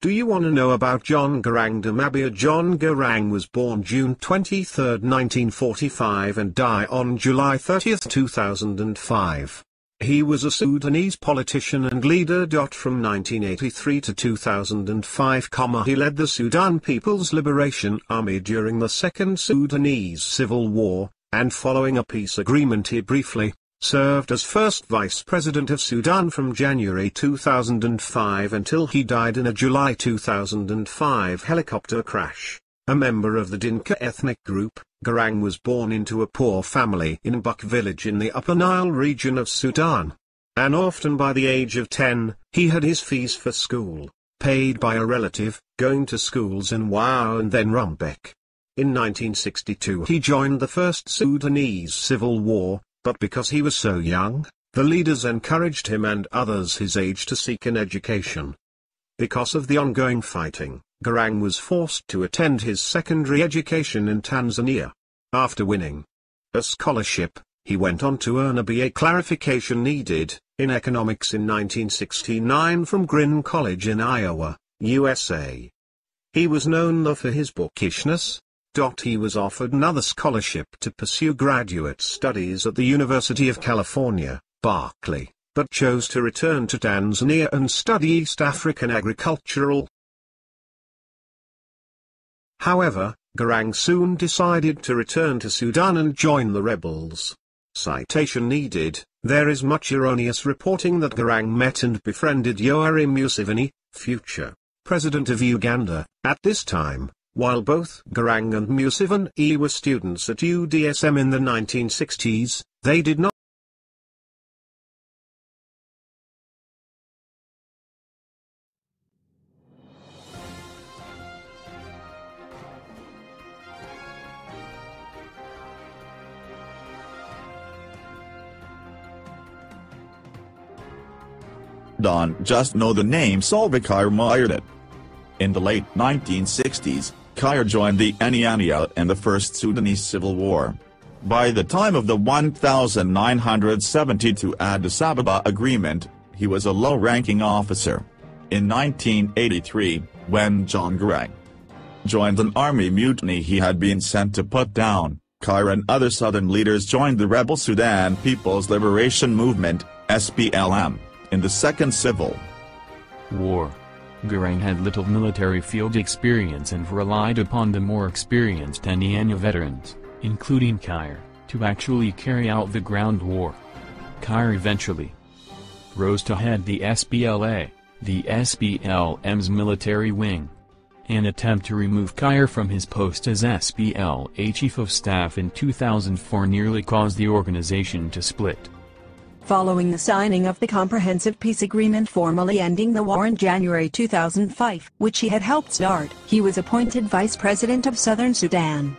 Do you want to know about John Garang de Mabio? John Garang was born June 23, 1945 and died on July 30, 2005. He was a Sudanese politician and leader. From 1983 to 2005, he led the Sudan People's Liberation Army during the Second Sudanese Civil War, and following a peace agreement he briefly served as first vice president of Sudan from January 2005 until he died in a July 2005 helicopter crash. A member of the Dinka ethnic group, Garang was born into a poor family in Buk village in the Upper Nile region of Sudan. An orphan by the age of 10, he had his fees for school paid by a relative, going to schools in Wau and then Rumbek. In 1962 he joined the First Sudanese Civil War, but because he was so young, the leaders encouraged him and others his age to seek an education. Because of the ongoing fighting, Garang was forced to attend his secondary education in Tanzania. After winning a scholarship, he went on to earn a BA clarification needed in economics in 1969 from Green College in Iowa, USA. He was known though for his bookishness. He was offered another scholarship to pursue graduate studies at the University of California, Berkeley, but chose to return to Tanzania and study East African agricultural. However, Garang soon decided to return to Sudan and join the rebels. Citation needed. There is much erroneous reporting that Garang met and befriended Yoweri Museveni, future president of Uganda, at this time. While both Garang and Museveni were students at UDSM in the 1960s, they did not. Don't just know the name Salva Kiir Mayardit. In the late 1960s, Kiir joined the Nyanya in the First Sudanese Civil War. By the time of the 1972 Addis Ababa Agreement, he was a low-ranking officer. In 1983, when John Garang joined an army mutiny he had been sent to put down, Kiir and other southern leaders joined the rebel Sudan People's Liberation Movement, SPLM, in the Second Civil War. Garang had little military field experience and relied upon the more experienced Nyanya veterans, including Kiir, to actually carry out the ground war. Kiir eventually rose to head the SPLA, the SPLM's military wing. An attempt to remove Kiir from his post as SPLA Chief of Staff in 2004 nearly caused the organization to split. Following the signing of the Comprehensive Peace Agreement formally ending the war in January 2005, which he had helped start, he was appointed Vice President of Southern Sudan.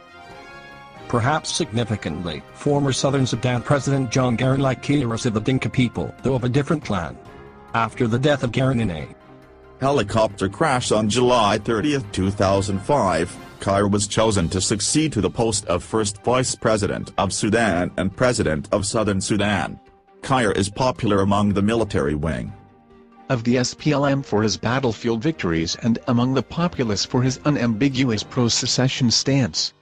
Perhaps significantly, former Southern Sudan President John Garang, like Kiir, was of the Dinka people, though of a different clan. After the death of Garang in a helicopter crash on July 30, 2005, Kiir was chosen to succeed to the post of First Vice President of Sudan and President of Southern Sudan. Kiir is popular among the military wing of the SPLM for his battlefield victories and among the populace for his unambiguous pro-secession stance.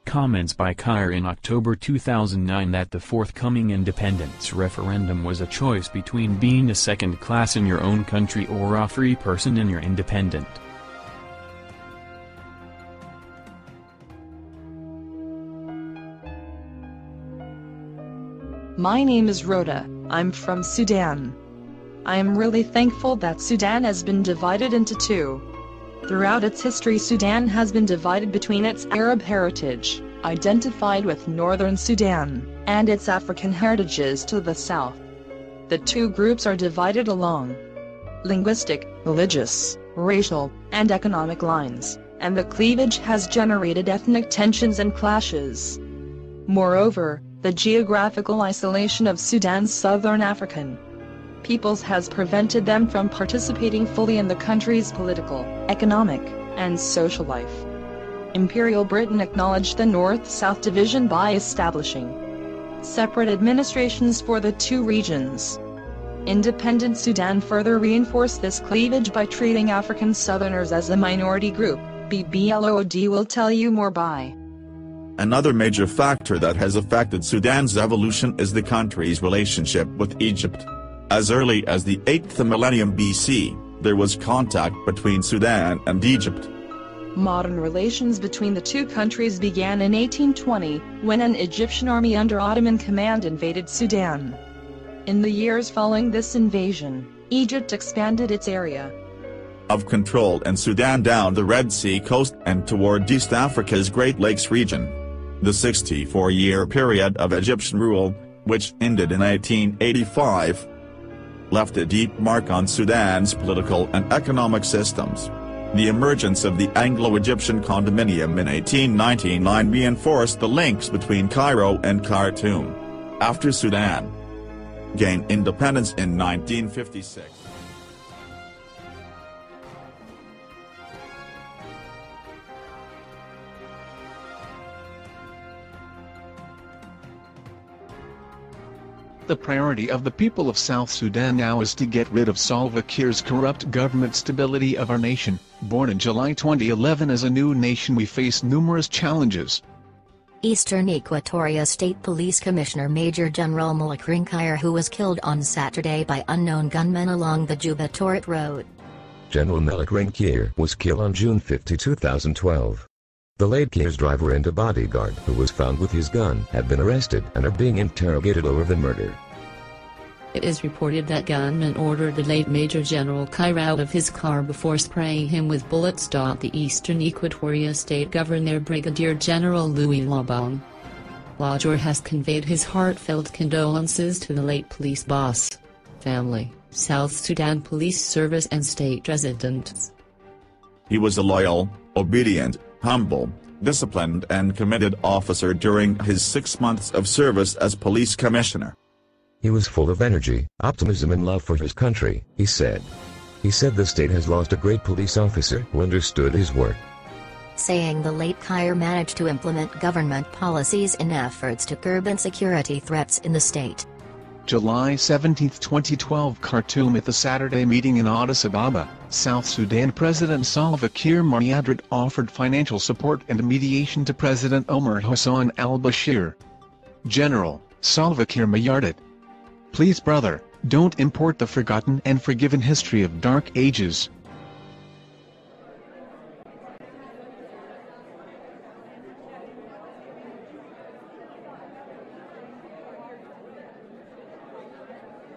Comments by Kiir in October 2009 that the forthcoming independence referendum was a choice between being a second class in your own country or a free person in your independent. My name is Rhoda, I'm from Sudan. I am really thankful that Sudan has been divided into two. Throughout its history, Sudan has been divided between its Arab heritage, identified with Northern Sudan, and its African heritages to the south. The two groups are divided along linguistic, religious, racial, and economic lines, and the cleavage has generated ethnic tensions and clashes. Moreover, the geographical isolation of Sudan's southern African peoples has prevented them from participating fully in the country's political, economic, and social life. Imperial Britain acknowledged the North-South division by establishing separate administrations for the two regions. Independent Sudan further reinforced this cleavage by treating African Southerners as a minority group. BBLOD will tell you more by. Another major factor that has affected Sudan's evolution is the country's relationship with Egypt. As early as the 8th millennium BC, there was contact between Sudan and Egypt. Modern relations between the two countries began in 1820, when an Egyptian army under Ottoman command invaded Sudan. In the years following this invasion, Egypt expanded its area of control in Sudan down the Red Sea coast and toward East Africa's Great Lakes region. The 64-year period of Egyptian rule, which ended in 1885, left a deep mark on Sudan's political and economic systems. The emergence of the Anglo-Egyptian condominium in 1899 reinforced the links between Cairo and Khartoum. After Sudan gained independence in 1956. The priority of the people of South Sudan now is to get rid of Salva Kiir's corrupt government. Stability of our nation. Born in July 2011 as a new nation, we face numerous challenges. Eastern Equatoria State Police Commissioner Major General Malok Ring Kiir, who was killed on Saturday by unknown gunmen along the Juba-Torit Road. General Malok Ring Kiir was killed on June 50, 2012. The late Kiir's driver and a bodyguard who was found with his gun have been arrested and are being interrogated over the murder. It is reported that gunmen ordered the late Major General Kiir out of his car before spraying him with bullets. The Eastern Equatoria State Governor Brigadier General Louis Labong Lodger has conveyed his heartfelt condolences to the late police boss, family, South Sudan Police Service and state residents. He was a loyal, obedient, humble, disciplined and committed officer during his 6 months of service as police commissioner. He was full of energy, optimism and love for his country, he said. He said the state has lost a great police officer who understood his work. Saying the late Kiir managed to implement government policies in efforts to curb insecurity threats in the state. July 17, 2012. Khartoum. At the Saturday meeting in Addis Ababa, South Sudan President Salva Kiir Mayardit offered financial support and mediation to President Omar Hassan al-Bashir. General Salva Kiir Mayardit, please brother, don't import the forgotten and forgiven history of dark ages.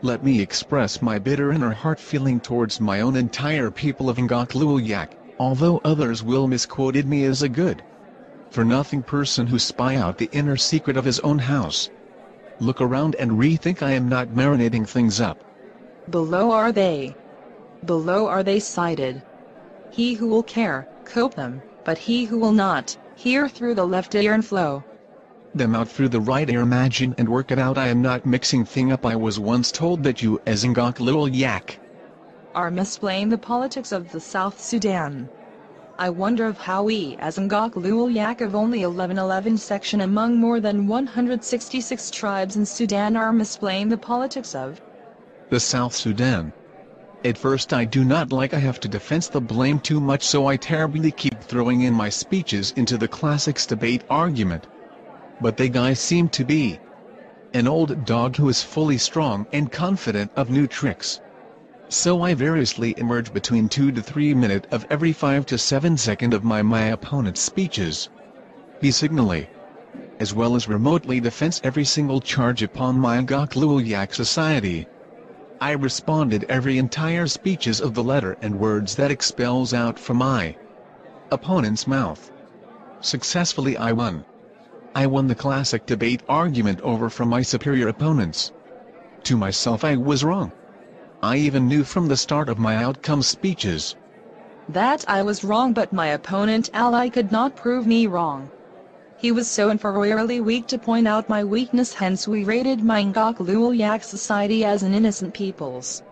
Let me express my bitter inner heart feeling towards my own entire people of Ngok Lual, although others will misquoted me as a good for nothing person who spy out the inner secret of his own house. Look around and rethink. I am not marinating things up. Below are they cited. He who will care, cope them, but he who will not, hear through the left ear and flow them out through the right ear. Imagine and work it out. I am not mixing thing up. I was once told that you as Ngok Lual are misplaying the politics of the South Sudan. I wonder of how we as Ngok Lual of only 1111 section among more than 166 tribes in Sudan are misplaying the politics of the South Sudan. At first I do not like I have to defense the blame too much, so I terribly keep throwing in my speeches into the classics debate argument. But they guys seem to be an old dog who is fully strong and confident of new tricks. So I variously emerge between 2 to 3 minutes of every 5 to 7 seconds of my opponent's speeches. Be signally, as well as remotely defense every single charge upon my Ngok Lual society. I responded every entire speeches of the letter and words that expels out from my opponent's mouth. Successfully I won. I won the classic debate argument over from my superior opponents. To myself I was wrong. I even knew from the start of my outcome speeches that I was wrong, but my opponent ally could not prove me wrong. He was so inferiorly weak to point out my weakness, hence we rated my Ngok Lual society as an innocent peoples.